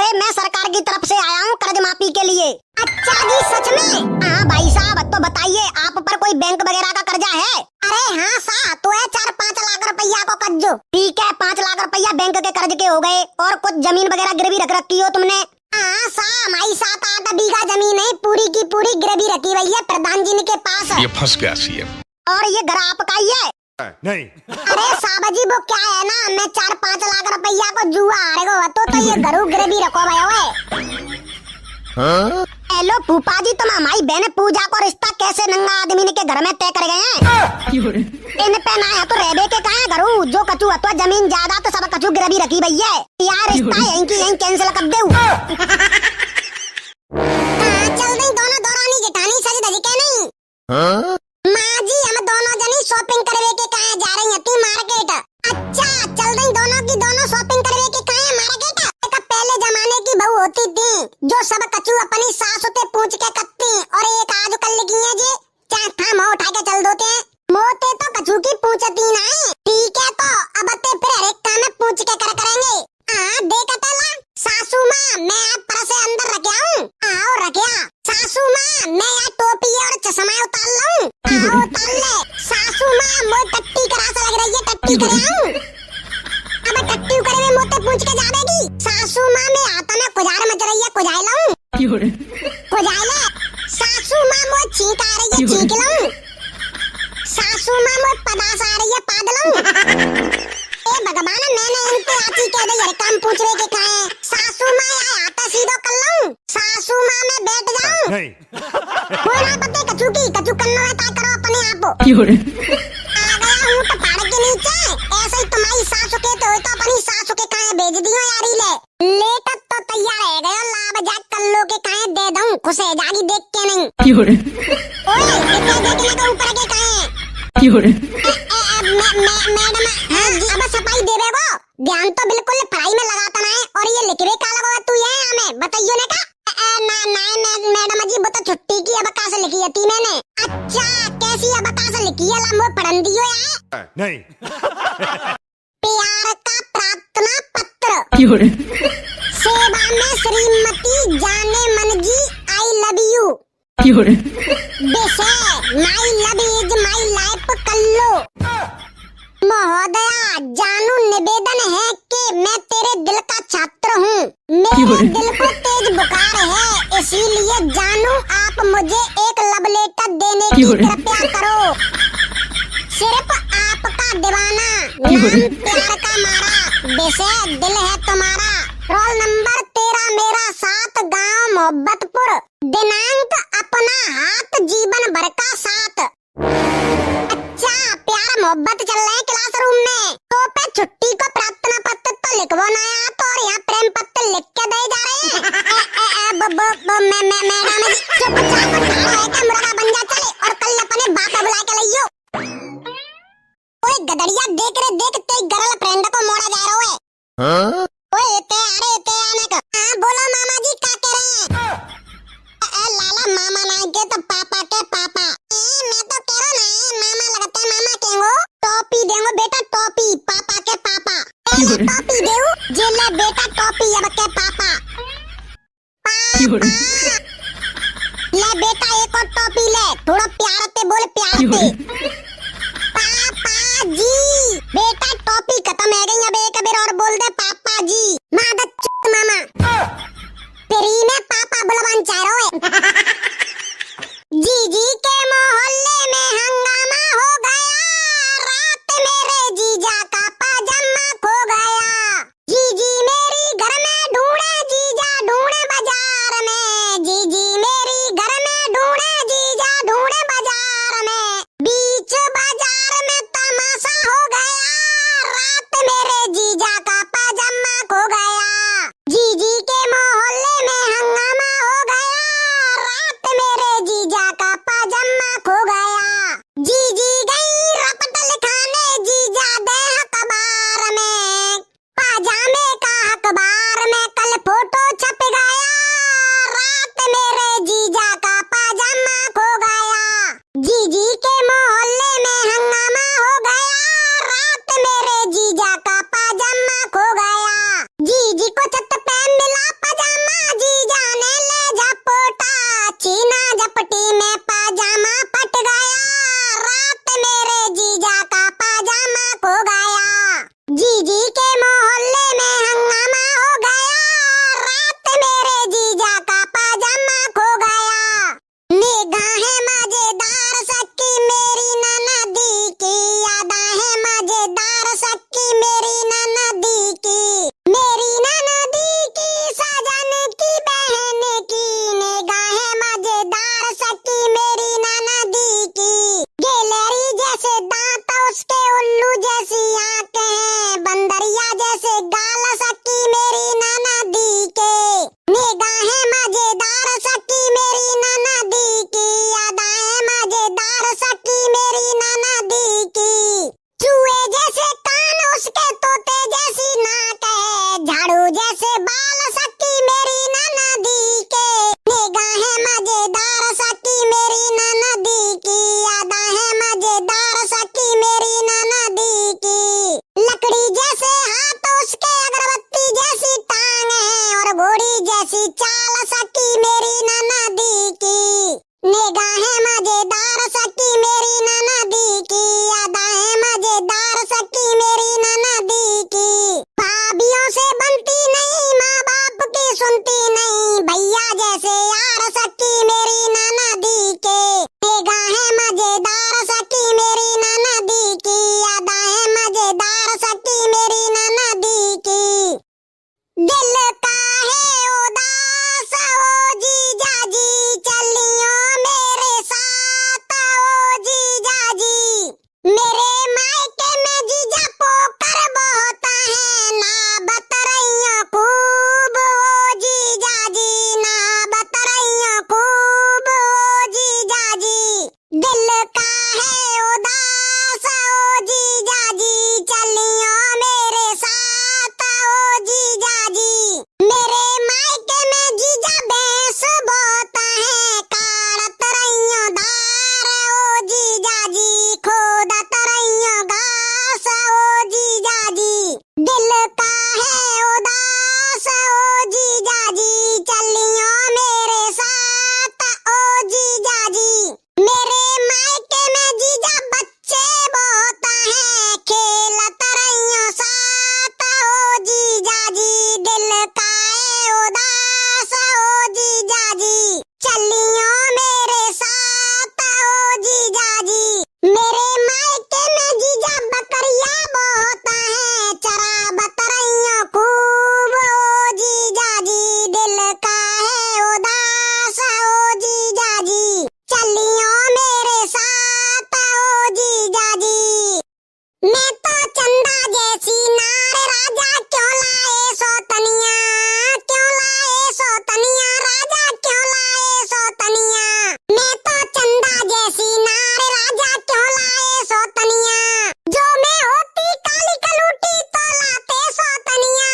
अरे मैं सरकार की तरफ से आया हूँ कर्ज माफी के लिए। अच्छा जी, सच में? हाँ भाई साहब, तो बताइए आप पर कोई बैंक वगैरह का कर्जा है? अरे हाँ सा, तो है 4-5 लाख रुपया को कर्ज। ठीक है, 5 लाख रुपया बैंक के कर्ज के हो गए, और कुछ जमीन वगैरह गिरवी रख रखी हो तुमने? हाँ सा, हमारी 7-8 बीघा जमीन है, पूरी की पूरी गिरवी रखी हुई है प्रधान जी के पास। ये फंस गया सीएम। और ये घर आपका ही है? नहीं। अरे साहब जी, वो क्या है ना, मैं 4-5 लाख रुपया को जुआ हारेगो तो ये घरों गिरवी रखो भाई। हेलो फूफा जी, तुम हमारी बहन पूजा को रिश्ता कैसे नंगा आदमी के घर में तय कर गए हैं? इन पे ना है तो रहबे के कहा घरू, जो कचू तो जमीन ज्यादा तो सब कचू गिरवी रखी भई है। यार रिश्ता यहीं की यहीं कैंसिल कर दे। चल रही दोनों दौरानी जेठानी सज धज के नहीं। माँ जी, हम दोनों जनी शॉपिंग करवे के कहा जा रही है तू मार्केट। अच्छा, चल रही दोनों की दोनों शॉपिंग करवे के कहा मार्केट। पहले जमाने की बहू होती थी जो सब कचू अपनी सास होते पूछ के कत्ती, और एक आज कल की है जी चाहे था मोह उठा के चल दोते हैं। मोते तो कचू की पूछती ना है। ठीक है, तो अब ते फिर हर एक काम में पूछ के कर करेंगे। देखते ला सासू माँ, मैं आप पर से अंदर रख आऊं। आओ रखिया। सासू माँ, मैं यहाँ टोपी और चश्मा उतार लाऊं। आओ उतार ले। सासू माँ, मोई टट्टी करा सा लग रही है, टट्टी करे आऊं। अब टट्टी करे में मोते पूछ के जावेगी। सासू माँ, मैं आता में कुजार मच रही है, कुजाई लाऊं। कुजाई ले। सासू माँ, मोई छींक आ रही है, छींक लाऊं। सासू माँ, मोई पदास आ रही है, पाद लाऊं। ए भगवान, मैंने इनके आती कह दे यार काम पूछ रहे के कहे। सासू माँ, यहाँ आता सीधो कर लाऊं। सासू माँ, मैं बैठ जाऊं। नहीं। कोई ना पते कचू की कचू कन्नो है ता करो अपने आप। आ गया हूँ तो पहाड़ के नीचे। ऐसे ही तुम्हारी सासू के तो अपनी सासू के कहे भेज दियो यारी ले। लेटत तो तैयार है गयो, लाभ जाक कल्लो के कहे दे दूं, खुश है जागी देख के नहीं। ओए कितने देखने का ऊपर के कहे। मैडम अब सफाई देवे गो, ध्यान तो बिल्कुल पढ़ाई में लगाता ना है। और ये लिखवे का लगा तू है हमें बताइयो ने का। मैडम जी, वो तो छुट्टी की अब कहाँ से लिखी है थी मैंने। अच्छा, कैसी अब कहाँ से लिखी है, लामो पढ़न दियो है। नहीं। प्यार का प्रार्थना पत्र। सेवा में श्रीमती जाने मन जी, I love you. My love is my life Kallo. महोदया, जानू निवेदन है कि मैं तेरे दिल का छात्र हूँ। मेरे दिल को तेज बुखार है, इसीलिए जानू आप मुझे एक लव लेटर देने की कृपया करो। सिर्फ आपका दीवाना, नाम प्यार का मारा, विषय दिल है तुम्हारा, रोल नंबर तेरा मेरा 7, गांव मोहब्बतपुर, दिनांक अपना हाथ, जीवन भर का साथ। अच्छा, प्यार मोहब्बत चल रहे हैं क्लासरूम में, तो पे छुट्टी को प्रार्थना पत्र तो लिखवा ना है, तो और यहाँ प्रेम पत्र लिख के दे जा रहे हैं। मैडम जी, चुपचाप खड़ा है के मुर्गा बन जा चले, और कल अपने बाप को बुला के लइयो। ओए गदड़िया, देख रे देख, ते गर्ल फ्रेंड को मोड़ा जा रहा है। ओए ते आने का। हाँ बोलो मामा जी, क्या कह रहे हैं? लाला मामा ना के तो पापा के पापा। मैं तो कह रहा ना मामा लगते हैं, मामा केंगो टॉपी देंगो बेटा, टॉपी पापा के पापा। टॉपी देऊ जेले बेटा, टॉपी अब के पापा। ले बेटा एक और टॉपी ले, थोड़ा प्यार से बोल, प्यार से। पापा जी, बेटा टॉपी खत्म है गई, अब एक बार और बोल दे पापा जी। मादत चुत मामा, तेरी में पापा बुलवान चाह रहे हो। जीजी के मोहल्ले में हंगामा हो गया, रात मेरे जीजा का पाजामा खो गया। जीजी मेरी घर में ढूंढे, जीजा ढूंढे बाजार में। जीजी मेरी घर में ढूंढे, जीजा ढूंढे बाजार में। बीच बाजार में तमाशा हो गया, रात मेरे जीजा का पाजामा खो गया। लकड़ी जैसे हाथ उसके, अगरबत्ती जैसी टांग है, और घोड़ी जैसी चाल सकी मेरी ननदी की। निगाहें मजेदार सकी मेरी ननदी की, अदाएं मजेदार सकी मेरी ननदी की। भाभियों से बनती नहीं, माँ बाप की सुनती नहीं, भैया जैसे यार सकी मेरी ननदी के। निगाहें मजेदार सकी मेरी ननदी की, अदाएं मजेदार सकी मेरी ननदी की। दिल का है उदास ओ जीजा जी, चलियो मेरे साथ ओ जीजा जी। मेरे मायके में जीजा पोकर बहुत है, ना बतरइयो खूब ओ जीजा जी, ना बतरइयो खूब ओ जीजा जी। दिल का है उदास ओ जीजा जी, चलियो मेरे साथ ओ जीजा जी। मेरे मायके में जीजा भैंस बहुत है, काढ़त रइयो धार ओ जीजा जी, खोदत रइयो घास ओ जीजा जी। दिल का है उदास ओ जीजा जी, चलियो मेरे साथ ओ जीजा जी। मेरे मायके में जीजा बच्चे बहुत हैं, खेलत रइयो साथ ओ जीजा जी। दिल का है उदास ओ जीजा जी, चलियो मेरे साथ ओ जीजा जी। मेरे मायके में जीजा बकरिया बहुत हैं, चरावत रइयो खूब ओ जीजा जी। दिल का है उदास ओ जीजा जी, चलियो मेरे साथ ओ जीजा जी। मैं तो चंदा जैसी नार, राजा क्यों लाए सौतनिया, क्यों लाए सौतनिया, राजा क्यों लाए सौतनिया। मैं तो चंदा जैसी नार, राजा क्यों लाए सौतनिया। जो मैं होती काली कलूटी तो लाते सौतनिया।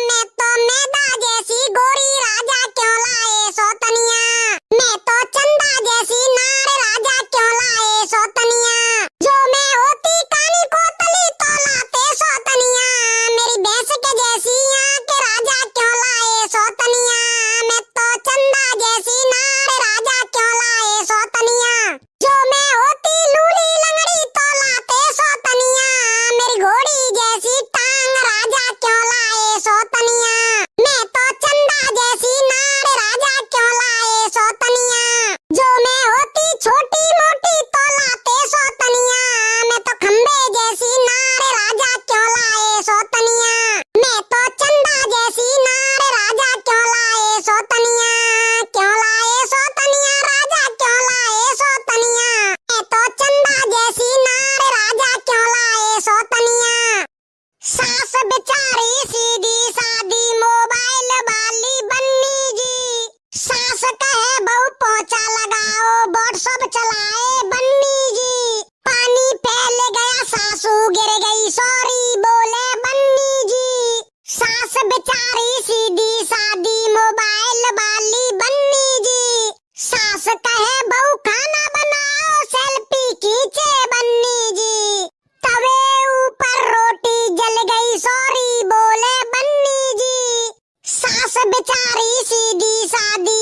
मैं तो मैदा जैसी गोरी, राजा क्यों लाए सौतनिया। मैं तो चंदा जैसी नार, राजा क्यों लाए सौतनिया। जो मैं होती काली कोतली तो लाते सौतनिया। मेरी भैंस के जैसी आंख, राजा क्यों लाए सौतनिया। मैं तो चंदा जैसी नार, राजा क्यों लाए सौतनिया। जो मैं होती लूली लंगड़ी तो लाते सौतनिया। मेरी घोड़ी जैसी टांग, राजा क्यों लाए सौतनिया। मैं तो चंदा जैसी नार, राजा क्यों लाए सौतनिया। जो मैं होती छोटी मोटी तो लाते सौतनिया। मैं तो खंबे जैसी नार, राजा क्यों लाए सौतनिया। मैं तो चंदा जैसी नार, राजा क्यों लाए सौतनिया। क्यों लाए सौतनिया, राजा क्यों लाए सौतनिया। मैं तो चंदा जैसी नार, राजा क्यों लाए सौतनिया। सास बेचारी सीधी सादी, मोबाइल वाली बन्नी जी। सास कहे बहू पोंछा लगाओ, व्हाट्सएप चलाए बन्नी जी। पानी फैल गया, सासू गिर गई, सॉरी बोले बन्नी जी। सास बेचारी सीधी सादी, मोबाइल वाली बन्नी जी। सास कहे बहू खाना बनाओ, सेल्फी खींचे बन्नी जी। तवे ऊपर रोटी जल गई, सॉरी बोले बन्नी जी। सास बेचारी सीधी सादी,